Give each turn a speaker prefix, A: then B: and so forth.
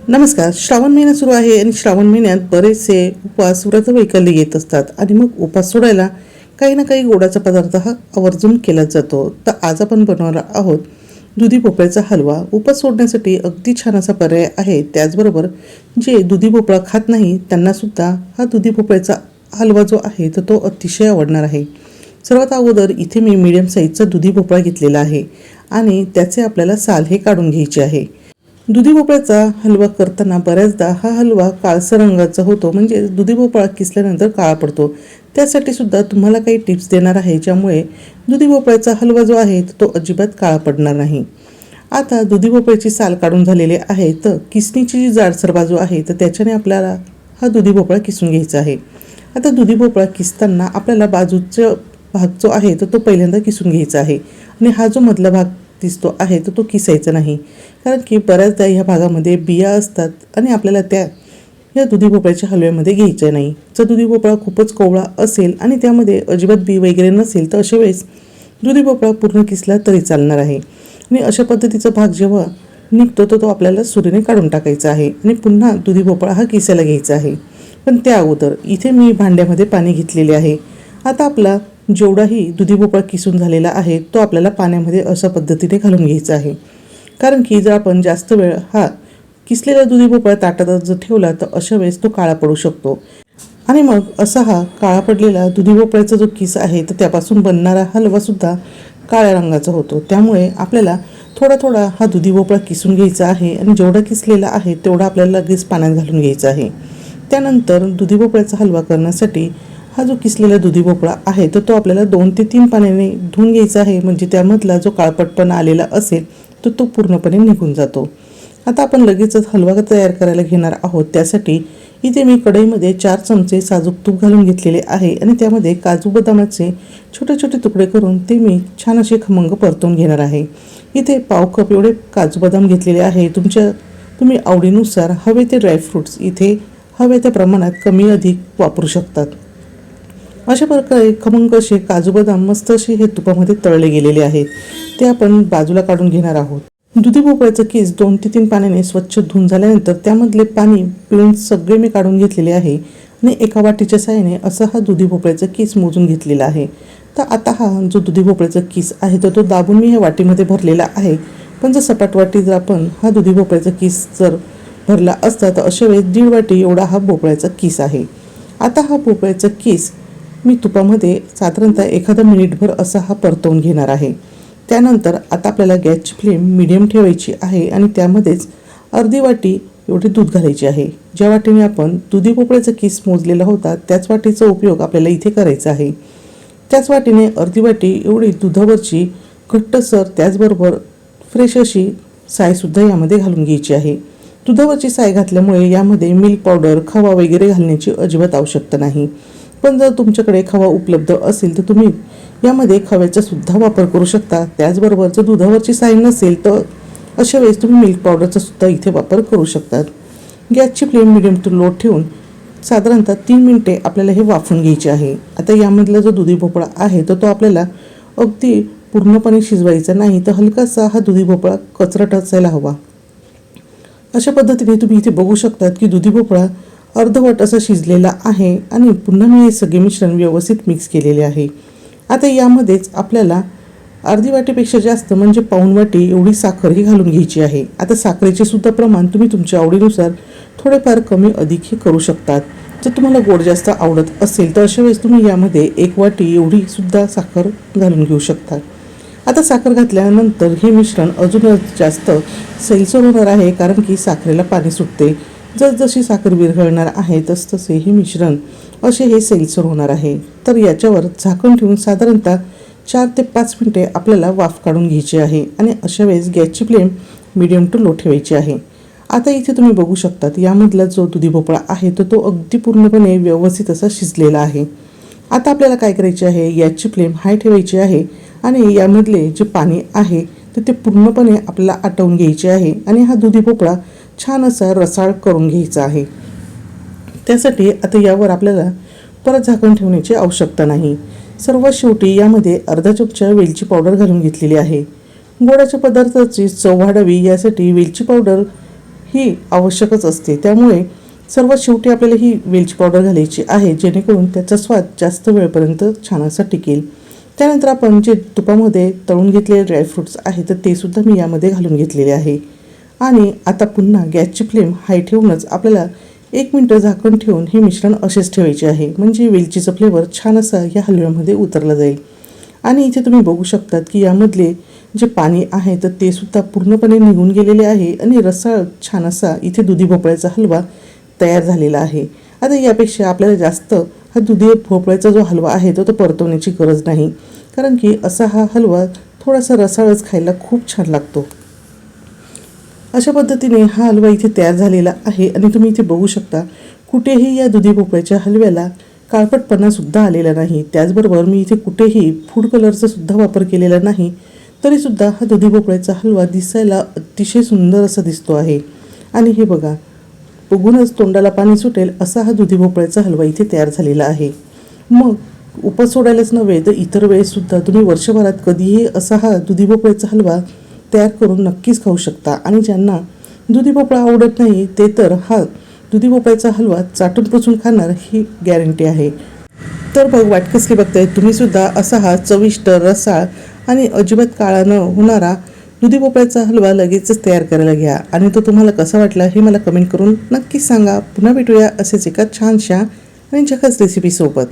A: नमस्कार. श्रावण महिना सुरू आहे आणि श्रावण महिन्यात बरेचसे उपवास व्रत वैकल्य येत असतात आणि मग उपवास सोडायला काही ना काही गोडाचा पदार्थ हा आवर्जून केला जातो. तर आज आपण बनवणार आहोत दुधी भोपळ्याचा हलवा. उपवास सोडण्यासाठी अगदी छान असा पर्याय आहे. त्याचबरोबर जे दुधी भोपळा खात नाही त्यांनासुद्धा हा दुधी भोपळ्याचा हलवा जो आहे तर तो अतिशय आवडणार आहे. सर्वात अगोदर इथे मी मीडियम साईजचा दुधी भोपळा घेतलेला आहे आणि त्याचे आपल्याला साल हे काढून घ्यायचे आहे. दुधी भोपळ्याचा हलवा करताना बऱ्याचदा हा हलवा काळसर रंगाचा होतो, म्हणजे दुधी भोपळा किसल्यानंतर काळा पडतो. त्यासाठी सुद्धा तुम्हाला काही टिप्स देणार आहे, ज्यामुळे दुधी भोपळ्याचा हलवा जो आहे तो अजिबात काळा पडणार नाही. आता दुधी भोपळ्याची साल काढून झालेली आहे, तर किसणीची जी जाडसर बाजू आहे तर त्याच्याने आपल्याला हा दुधी भोपळा किसून घ्यायचा आहे. आता दुधी भोपळा किसताना आपल्याला बाजूचा भाग जो आहे तर तो पहिल्यांदा किसून घ्यायचा आहे आणि हा जो मधला भाग दिसतो आहे तर तो किसायचा नाही, कारण की बऱ्याचदा ह्या भागामध्ये बिया असतात आणि आपल्याला त्या या दुधी भोपळ्याच्या हलव्यामध्ये घ्यायच्या नाही. जर दुधी भोपळा खूपच कोवळा असेल आणि त्यामध्ये अजिबात बी वगैरे नसेल तर अशा वेळेस दुधी भोपळा पूर्ण किसला तरी चालणार आहे. आणि अशा पद्धतीचा भाग जेव्हा निघतो तर तो आपल्याला सुरीने काढून टाकायचा आहे आणि पुन्हा दुधी भोपळा हा किसायला घ्यायचा आहे. पण त्या अगोदर इथे मी भांड्यामध्ये पाणी घेतलेले आहे. आता आपला जेवढाही दुधी भोपळा किसून झालेला आहे तो आपल्याला पाण्यामध्ये अशा पद्धतीने घालून घ्यायचा आहे, कारण की जर आपण जास्त वेळ हा किसलेला दुधी भोपळा ताटात जर ठेवला तर अशा वेळेस तो काळा पडू शकतो आणि मग असा हा काळा पडलेला दुधी भोपळ्याचा जो किस आहे तर त्यापासून बनणारा हलवासुद्धा काळ्या रंगाचा होतो. त्यामुळे आपल्याला थोडा थोडा हा दुधी भोपळा किसून घ्यायचा आहे आणि जेवढा किसलेला आहे तेवढा आपल्याला लगेच पाण्यात घालून घ्यायचा आहे. त्यानंतर दुधी भोपळ्याचा हलवा करण्यासाठी हा जो किसलेला दुधी भोपळा आहे तर तो आपल्याला 2 ते 3 पाण्याने धुवून घ्यायचा आहे, म्हणजे त्यामधला जो काळपटपणा आलेला असेल तर तो पूर्णपणे निघून जातो. आता आपण लगेचच हलवा तयार करायला घेणार आहोत. त्यासाठी इथे मी कढईमध्ये 4 चमचे साजूक तूप घालून घेतलेले आहे आणि त्यामध्ये काजू बदामाचे छोटे छोटे तुकडे करून ते मी छान असे खमंग परतवून घेणार आहे. इथे पाव कप एवढे काजू बदाम घेतलेले आहे. तुम्ही आवडीनुसार हवे ते ड्रायफ्रूट्स इथे हवे त्या प्रमाणात कमी अधिक वापरू शकतात. अशा प्रकारे खमंग असे काजू बदाम मस्त असे हे तुपामध्ये तळले गेलेले आहेत, ते आपण बाजूला काढून घेणार आहोत. दुधी भोपळ्याचं किस 2 ते 3 पाण्याने स्वच्छ धुवून झाल्यानंतर त्यामधले पाणी पिळून सगळे मी काढून घेतलेले आहे आणि एका वाटीच्या साहाय्याने असा हा दुधी भोपळ्याचा किस मोजून घेतलेला आहे. तर आता हा जो दुधी भोपळ्याचा किस आहे तर तो दाबून मी ह्या वाटीमध्ये भरलेला आहे. पण जर सपाट वाटी जर आपण हा दुधी भोपळ्याचा किस जर भरला असता तर अशा वेळेस 1.5 वाटी एवढा हा भोपळ्याचा किस आहे. आता हा भोपळ्याचा किस मी तुपामध्ये साधारणतः एखादा मिनिटभर असा हा परतवून घेणार आहे. त्यानंतर आता आपल्याला गॅसची फ्लेम मीडियम ठेवायची आहे आणि त्यामध्येच अर्धी वाटी एवढी दूध घालायची आहे. ज्या वाटीने आपण दुधी भोपळ्याचा किस मोजलेला होता त्याच वाटीचा उपयोग आपल्याला इथे करायचा आहे. त्याच वाटीने अर्धी वाटी एवढी दुधावरची घट्टसर त्याचबरोबर फ्रेश अशी सायसुद्धा यामध्ये घालून घ्यायची आहे. दुधावरची साय घातल्यामुळे यामध्ये मिल्क पावडर खवा वगैरे घालण्याची अजिबात आवश्यकता नाही. पण जर तुमच्याकडे खवा उपलब्ध असेल तर तुम्ही यामध्ये खव्याचा सुद्धा वापर करू शकता. त्याचबरोबर जर दुधावरची साय नसेल तर अशा वेळेस तुम्ही मिल्क पावडरचा सुद्धा इथे वापर करू शकतात. गॅसची फ्लेम मिडियम टू लो ठेवून साधारणतः 3 मिनिटे आपल्याला हे वाफवून घ्यायचे आहे. आता यामधला जो दुधी भोपळा आहे तर तो आपल्याला अगदी पूर्णपणे शिजवायचा नाही, तर हलकासा हा दुधी भोपळा कचरट असायला हवा. अशा पद्धतीने तुम्ही इथे बघू शकतात की दुधी भोपळा अर्धवट असा शिजलेला आहे आणि पुन्हा मी हे सगळे मिश्रण व्यवस्थित मिक्स केलेले आहे. आता यामध्येच आपल्याला अर्धी वाटीपेक्षा जास्त म्हणजे पाऊण वाटी एवढी साखर ही घालून घ्यायची आहे. आता साखरेचे सुद्धा प्रमाण तुम्ही तुमच्या आवडीनुसार थोडेफार कमी अधिकही करू शकतात. जर तुम्हाला गोड जास्त आवडत असेल तर अशा वेळेस तुम्ही यामध्ये 1 वाटी एवढी सुद्धा साखर घालून घेऊ शकता. आता साखर घातल्यानंतर हे मिश्रण अजूनच जास्त सैलसर होणार आहे, कारण की साखरेला पाणी सुटते. जसजशी साखर विरघळणार आहे तसतसे हे मिश्रण असे हे सैलसर होणार आहे. तर याच्यावर झाकण ठेवून साधारणतः 4 ते 5 मिनिटे आपल्याला वाफ काढून घ्यायची आहे आणि अशा वेळेस गॅसची फ्लेम मीडियम टू लो ठेवायची आहे. आता इथे तुम्ही बघू शकतात यामधला जो दुधी भोपळा आहे तर तो अगदी पूर्णपणे व्यवस्थित असा शिजलेला आहे. आता आपल्याला काय करायचे आहे, गॅसची फ्लेम हाय ठेवायची आहे आणि यामधले जे पाणी आहे तर ते पूर्णपणे आपल्याला आटवून घ्यायचे आहे आणि हा दुधी भोपळा छान असा रसाळ करून घ्यायचा आहे. त्यासाठी आता यावर आपल्याला परत झाकण ठेवण्याची आवश्यकता नाही. सर्वात शेवटी यामध्ये अर्धा चमचा वेलची पावडर घालून घेतलेली आहे. गोडाच्या पदार्थाची चव वाढावी यासाठी वेलची पावडर ही आवश्यकच असते. त्यामुळे सर्वात शेवटी आपल्याला ही वेलची पावडर घालायची आहे, जेणेकरून त्याचा स्वाद जास्त वेळपर्यंत छान असा टिकेल. त्यानंतर आपण जे तुपामध्ये तळून घेतलेले ड्रायफ्रूट्स आहे तर ते सुद्धा मी यामध्ये घालून घेतलेले आहे. आणि आता पुन्हा गॅसची फ्लेम हाय ठेवूनच आपल्याला 1 मिनिट झाकण ठेवून हे मिश्रण असेच ठेवायचे आहे, म्हणजे वेलचीचं फ्लेवर छान असा या हलव्यामध्ये उतरला जाईल. आणि इथे तुम्ही बघू शकतात की यामधले जे पाणी आहे तर ते सुद्धा पूर्णपणे निघून गेलेले आहे आणि रसाळ छान असा इथे दुधी भोपळ्याचा हलवा तयार झालेला आहे. आता यापेक्षा आपल्याला जास्त हा दुधी भोपळ्याचा जो हलवा आहे तो परतवण्याची गरज नाही, कारण की असा हा हलवा थोडासा रसाळच खायला खूप छान लागतो. अशा पद्धतीने हा हलवा इथे तयार झालेला आहे आणि तुम्ही इथे बघू शकता कुठेही या दुधी भोपळ्याच्या हलव्याला काळपटपणासुद्धा आलेला नाही. त्याचबरोबर मी इथे कुठेही फूड कलरचा सुद्धा वापर केलेला नाही, तरीसुद्धा हा दुधी भोपळ्याचा हलवा दिसायला अतिशय सुंदर असा दिसतो आहे. आणि हे बघा, बघूनच तोंडाला पाणी सुटेल असा हा दुधी भोपळ्याचा हलवा इथे तयार झालेला आहे. मग उपास सोडायलाच नव्हे तर इतर वेळेससुद्धा तुम्ही वर्षभरात कधीही असा हा दुधी भोपळ्याचा हलवा तयार करून नक्कीच खाऊ शकता. आणि ज्यांना दुधी भोपळा आवडत नाही ते तर हा दुधी भोपळ्याचा हलवा चाटून पुसून खाणार ही गॅरंटी आहे. तर मग वाट कसली बघताय तुम्हीसुद्धा असा हा चविष्ट, रसाळ आणि अजिबात काळा न होणारा दुधी भोपळ्याचा हलवा लगेचच तयार करायला घ्या. आणि तो तुम्हाला कसा वाटला हे मला कमेंट करून नक्कीच सांगा. पुन्हा भेटूया असेच एका छानशा आणि झकास रेसिपीसोबत.